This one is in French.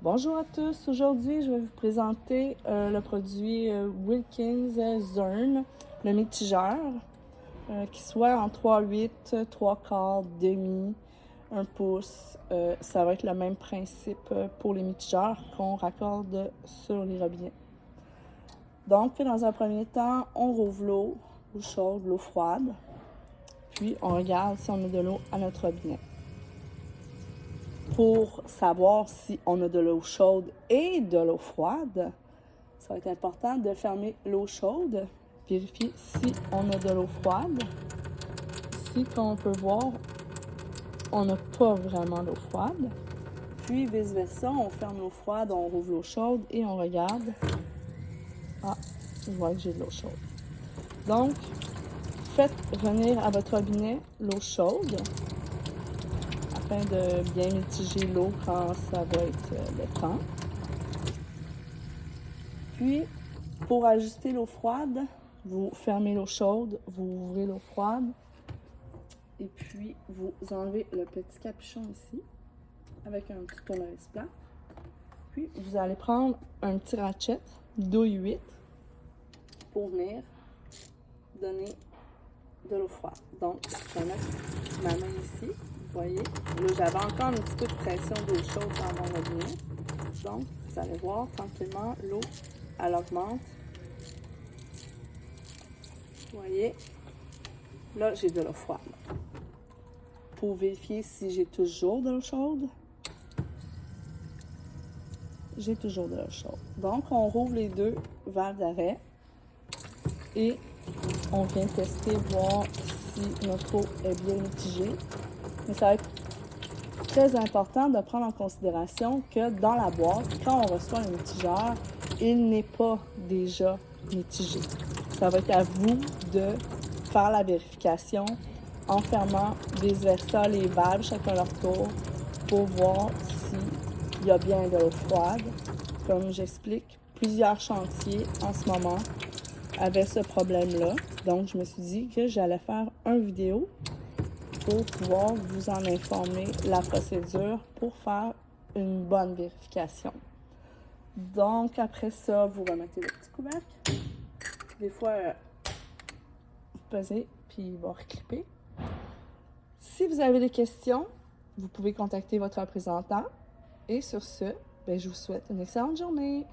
Bonjour à tous, aujourd'hui je vais vous présenter le produit Wilkins Zern, le mitigeur, qui soit en 3/8, 3/4, demi, 1 pouce. Ça va être le même principe pour les mitigeurs qu'on raccorde sur les robinets. Donc, dans un premier temps, on rouvre l'eau chaude, l'eau froide, puis on regarde si on a de l'eau à notre robinet. Pour savoir si on a de l'eau chaude et de l'eau froide, ça va être important de fermer l'eau chaude, vérifier si on a de l'eau froide. Ici, comme on peut voir, on n'a pas vraiment d'eau froide. Puis, vice-versa, on ferme l'eau froide, on rouvre l'eau chaude et on regarde. Ah, je vois que j'ai de l'eau chaude. Donc, faites venir à votre robinet l'eau chaude afin de bien mitiger l'eau quand ça va être le temps. Puis, pour ajuster l'eau froide, vous fermez l'eau chaude, vous ouvrez l'eau froide et puis vous enlevez le petit capuchon ici avec un petit tournevis plat. Puis, vous allez prendre un petit ratchet douille 8 pour venir donner de l'eau froide. Donc, je vais mettre ma main ici. Vous voyez, là, j'avais encore un petit peu de pression d'eau chaude dans mon robinet. Donc, vous allez voir, tranquillement, l'eau, elle augmente. Vous voyez, là, j'ai de l'eau froide. Pour vérifier si j'ai toujours de l'eau chaude, j'ai toujours de l'eau chaude. Donc, on rouvre les deux valves d'arrêt et on vient tester, voir si notre eau est bien mitigée. Mais ça va être très important de prendre en considération que dans la boîte, quand on reçoit le mitigeur, il n'est pas déjà mitigé. Ça va être à vous de faire la vérification en fermant vice-versa les valves chacun leur tour pour voir s'il y a bien de l'eau froide. Comme j'explique, plusieurs chantiers en ce moment avaient ce problème-là. Donc, je me suis dit que j'allais faire une vidéo pour pouvoir vous en informer la procédure pour faire une bonne vérification. Donc, après ça, vous remettez le petit couvercle. Des fois, vous pesez, puis il va reclipper. Si vous avez des questions, vous pouvez contacter votre représentant. Et sur ce, je vous souhaite une excellente journée.